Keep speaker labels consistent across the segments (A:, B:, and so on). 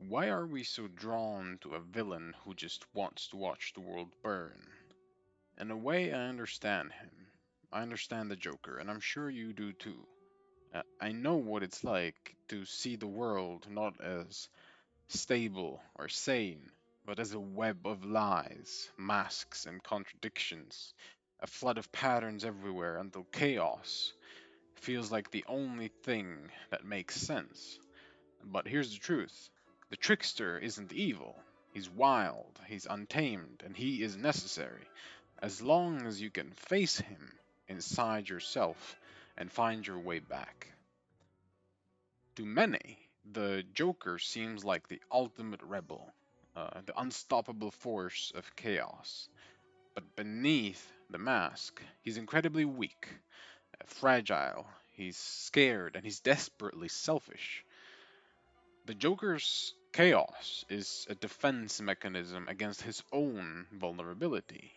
A: Why are we so drawn to a villain who just wants to watch the world burn? In a way, I understand him. I understand the Joker, and I'm sure you do too. I know what it's like to see the world not as stable or sane, but as a web of lies, masks, and contradictions. A flood of patterns everywhere until chaos feels like the only thing that makes sense. But here's the truth: the trickster isn't evil. He's wild, he's untamed, and he is necessary. As long as you can face him inside yourself and find your way back. To many, the Joker seems like the ultimate rebel, the unstoppable force of chaos. But beneath the mask, he's incredibly weak, fragile, he's scared, and he's desperately selfish. The Joker's chaos is a defense mechanism against his own vulnerability.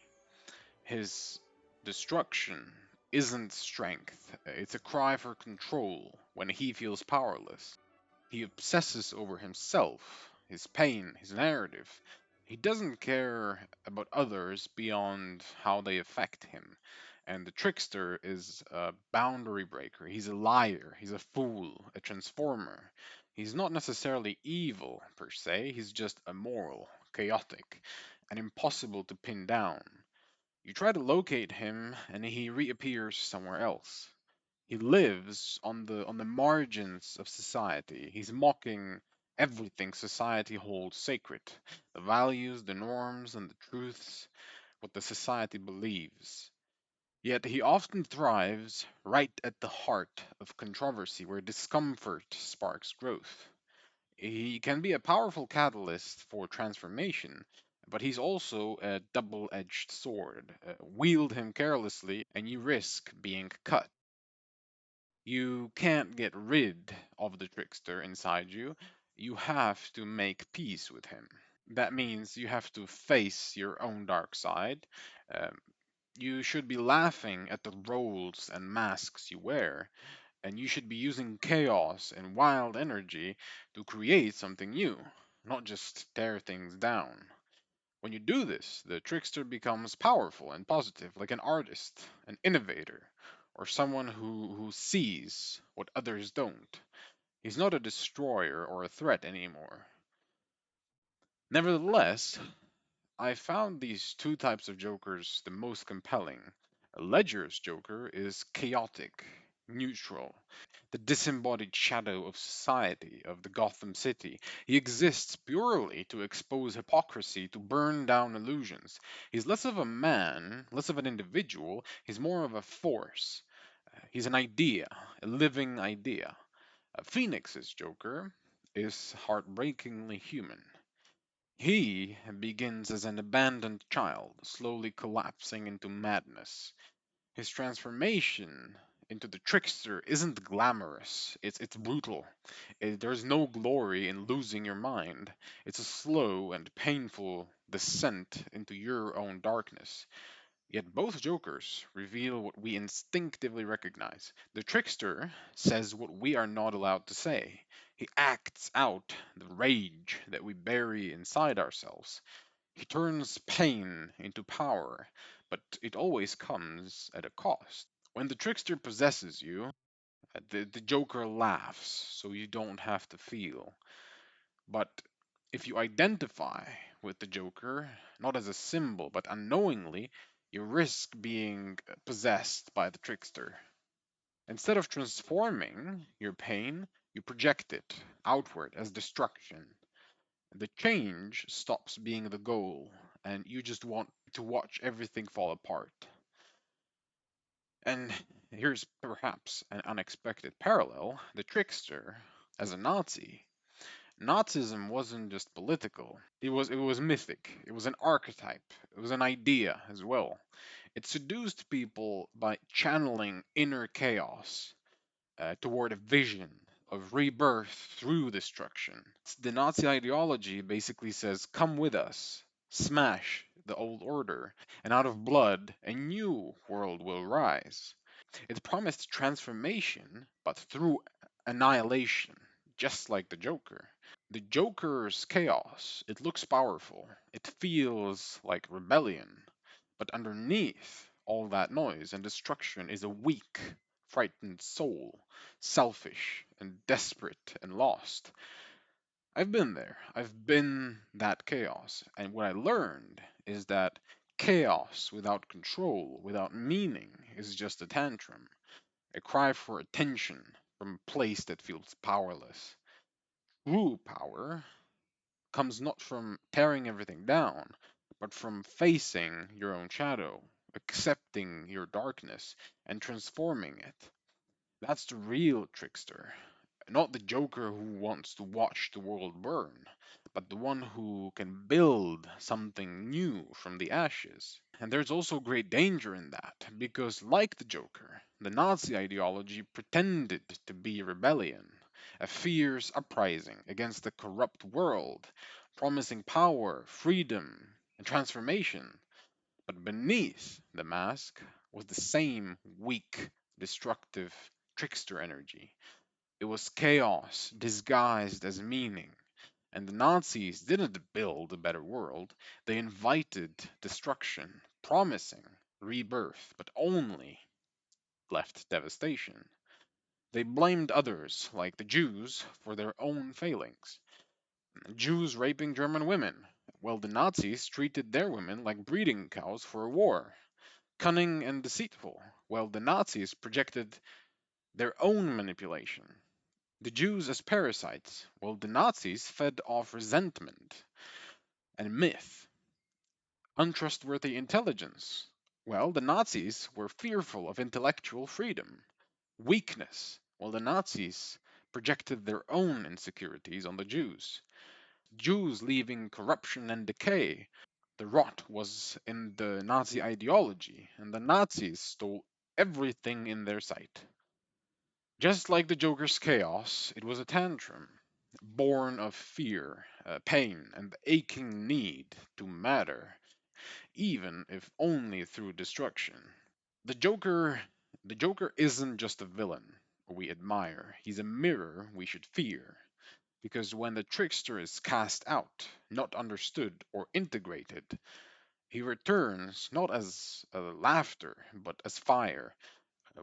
A: His destruction isn't strength, it's a cry for control when he feels powerless. He obsesses over himself, his pain, his narrative. He doesn't care about others beyond how they affect him. And the trickster is a boundary breaker. He's a liar. He's a fool, a transformer. He's not necessarily evil per se, he's just immoral, chaotic, and impossible to pin down. You try to locate him, and he reappears somewhere else. He lives on the margins of society. He's mocking everything society holds sacred: the values, the norms, and the truths, what the society believes. Yet he often thrives right at the heart of controversy, where discomfort sparks growth. He can be a powerful catalyst for transformation, but he's also a double edged sword. Wield him carelessly, and you risk being cut. You can't get rid of the trickster inside you. You have to make peace with him. That means you have to face your own dark side. Um, you should be laughing at the roles and masks you wear, and you should be using chaos and wild energy to create something new, not just tear things down. When you do this, the trickster becomes powerful and positive, like an artist, an innovator, or someone who sees what others don't. He's not a destroyer or a threat anymore. Nevertheless, I found these two types of Jokers the most compelling. Ledger's Joker is chaotic, neutral, the disembodied shadow of society, of the Gotham City. He exists purely to expose hypocrisy, to burn down illusions. He's less of a man, less of an individual, he's more of a force. He's an idea, a living idea. Phoenix's Joker is heartbreakingly human. He begins as an abandoned child, slowly collapsing into madness. His transformation into the trickster isn't glamorous, it's brutal. There's no glory in losing your mind. It's a slow and painful descent into your own darkness. Yet both Jokers reveal what we instinctively recognize. The trickster says what we are not allowed to say. He acts out the rage that we bury inside ourselves. He turns pain into power, but it always comes at a cost. When the trickster possesses you, the Joker laughs, so you don't have to feel. But if you identify with the Joker, not as a symbol, but unknowingly, you risk being possessed by the trickster. Instead of transforming your pain, you project it outward as destruction. The change stops being the goal, and you just want to watch everything fall apart. And here's perhaps an unexpected parallel: the trickster, as a Nazi. Nazism wasn't just political. It was mythic. It was an archetype. It was an idea as well. It seduced people by channeling inner chaos toward a vision of rebirth through destruction. The Nazi ideology basically says, "Come with us, smash the old order, and out of blood a new world will rise." It promised transformation, but through annihilation, just like the Joker. The Joker's chaos, it looks powerful, it feels like rebellion, but underneath all that noise and destruction is a weak, frightened soul, selfish and desperate and lost. I've been there. I've been that chaos. And what I learned is that chaos without control, without meaning, is just a tantrum, a cry for attention from a place that feels powerless. True power comes not from tearing everything down, but from facing your own shadow, accepting your darkness, and transforming it. That's the real trickster. Not the Joker who wants to watch the world burn, but the one who can build something new from the ashes. And there's also great danger in that, because like the Joker, the Nazi ideology pretended to be rebellion, a fierce uprising against the corrupt world, promising power, freedom, and transformation. But beneath the mask was the same weak, destructive trickster energy. It was chaos disguised as meaning. And the Nazis didn't build a better world, they invited destruction, promising rebirth, but only left devastation. They blamed others, like the Jews, for their own failings. Jews raping German women, while the Nazis treated their women like breeding cows for a war. Cunning and deceitful, while the Nazis projected their own manipulation. The Jews as parasites, while the Nazis fed off resentment and myth. Untrustworthy intelligence, well, the Nazis were fearful of intellectual freedom. Weakness, while the Nazis projected their own insecurities on the Jews. Jews leaving corruption and decay. The rot was in the Nazi ideology, and the Nazis stole everything in their sight. Just like the Joker's chaos, it was a tantrum, born of fear, pain, and the aching need to matter, even if only through destruction. The Joker, the Joker isn't just a villain we admire. He's a mirror we should fear. Because when the trickster is cast out, not understood or integrated, he returns not as laughter, but as fire.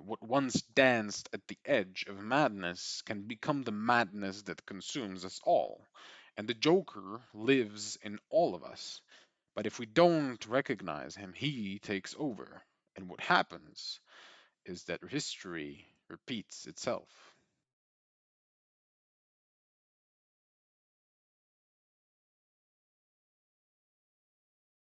A: What once danced at the edge of madness can become the madness that consumes us all. And the Joker lives in all of us. But if we don't recognize him, he takes over. And what happens is that history repeats itself.